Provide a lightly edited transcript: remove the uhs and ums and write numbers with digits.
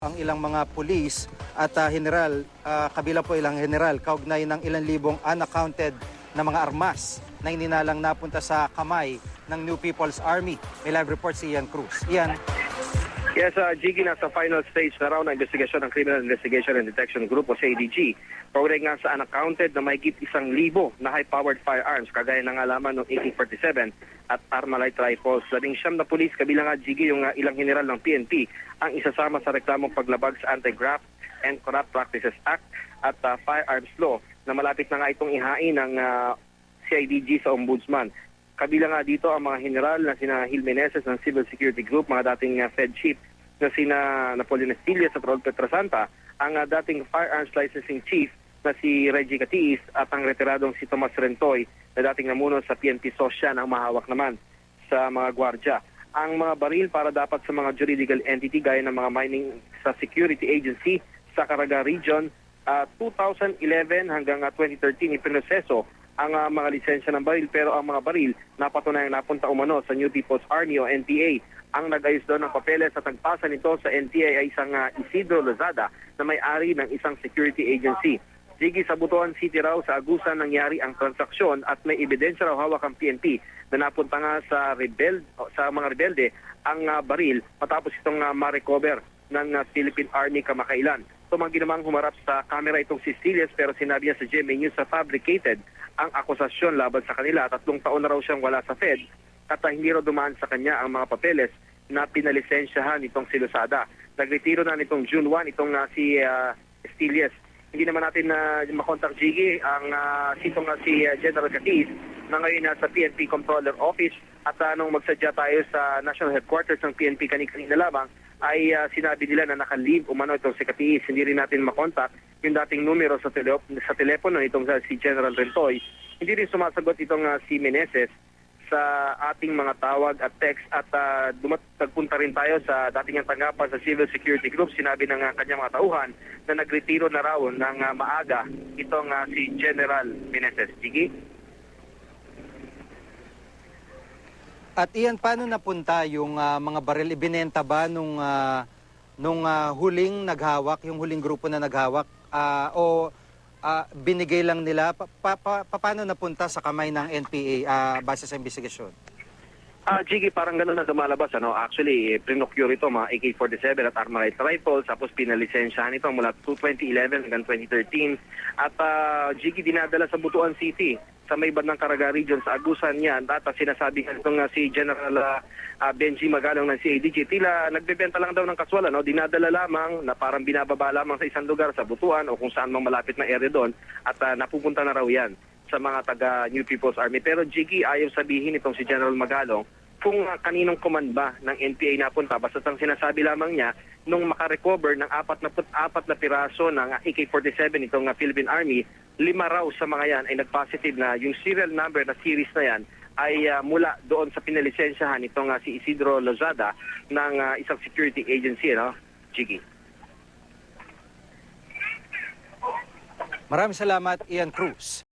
Ang ilang mga pulis at general, kabilang po ilang general, kaugnay ng ilang libong unaccounted na mga armas na ininalang napunta sa kamay ng New People's Army. May live report si Ian Cruz. Ian. Yes, Jiggy, nasa final stage na raw ng investigasyon ng Criminal Investigation and Detection Group o CIDG. Kaugnay nga sa unaccounted na mahigit 1,000 na high-powered firearms kagaya ng alaman ng AK-47 at Armalite rifles. 19 na pulis, kabilang nga Jiggy yung ilang general ng PNP ang isasama sa reklamong paglabag sa Anti-Graft and Corrupt Practices Act at Firearms Law na malapit na nga itong ihain ng CIDG sa Ombudsman. Kabilang nga dito ang mga general na sina Gil Meneses ng Civil Security Group, mga dating Fed Chief na sina Napoleon Estillas at Rod Petrasanta, ang dating Firearms Licensing Chief na si Reggie Catiis at ang retiradong si Tomas Rentoy na dating namuno sa PNP Sosya ang mahawak naman sa mga gwardya. Ang mga baril para dapat sa mga juridical entity gaya ng mga mining sa security agency sa Caraga Region, 2011 hanggang 2013 iprinoseso ang mga lisensya ng baril, pero ang mga baril napatunayang napunta umano sa New People's Army o NPA. Ang nag-ayos doon ng papeles at nagpasa nito sa NPA ay isang Isidro Lozada na may-ari ng isang security agency. Sige, sa Butuan City raw sa Agusan nangyari ang transaksyon at may ebidensya raw hawak ang PNP na napunta nga sa mga rebelde ang baril matapos itong ma-recover ng Philippine Army kamakailan. Tumanggi namang humarap sa kamera itong si Silias pero sinabi niya sa GMA News na fabricated ang akusasyon laban sa kanila. 3 taon na raw siyang wala sa Fed at hindi raw dumaan sa kanya ang mga papeles na pinalisensyahan itong si Lozada. Nagretiro na nitong June 1 itong si Estillas. Hindi naman natin makontak Jiggy ang si General Catiis na ngayon nasa PNP Comptroller Office at nung magsadya tayo sa National Headquarters ng PNP kanina lamang ay sinabi nila na naka-leave umano itong si Catiis. Hindi rin natin makontak yung dating numero sa telepono itong si General Rentoy. Hindi rin sumasagot itong si Meneses sa ating mga tawag at text at nagpunta rin tayo sa dating tanggapan sa Civil Security Group. Sinabi ng kanyang mga tauhan na nagretiro na raw ng maaga itong si General Meneses. Sige? At Ian, paano napunta yung mga baril? Ibinenta ba nung huling naghawak, yung huling grupo na naghawak? O binigay lang nila? Paano napunta sa kamay ng NPA base sa investigasyon? Jiggy, parang gano'n na lumalabas. Actually, prinocure ito mga AK-47 at Armalite rifles, tapos pinalisensyahan ito mula 2011 hanggang 2013. At Jiggy, dinadala sa Butuan City, sa may bandang Caraga Region sa Agusan yan. At sinasabi nga itong si General Benji Magalong ng CIDG, tila nagbebenta lang daw ng kaswal. Dinadala lamang na parang binababa lamang sa isang lugar sa Butuan o kung saan mang malapit na area doon at napupunta na raw yan sa mga taga New People's Army. Pero Jiggy, ayaw sabihin itong si General Magalong kung kaninong command ba ng NPA napunta. Basta ang sinasabi lamang niya, nung makarecover ng 44 na piraso ng AK-47 itong Philippine Army, 5 raw sa mga yan ay nag-positive na yung serial number na series na yan ay mula doon sa pinalisensyahan itong si Isidro Lozada ng isang security agency. Jiggy. Maraming salamat, Ian Cruz.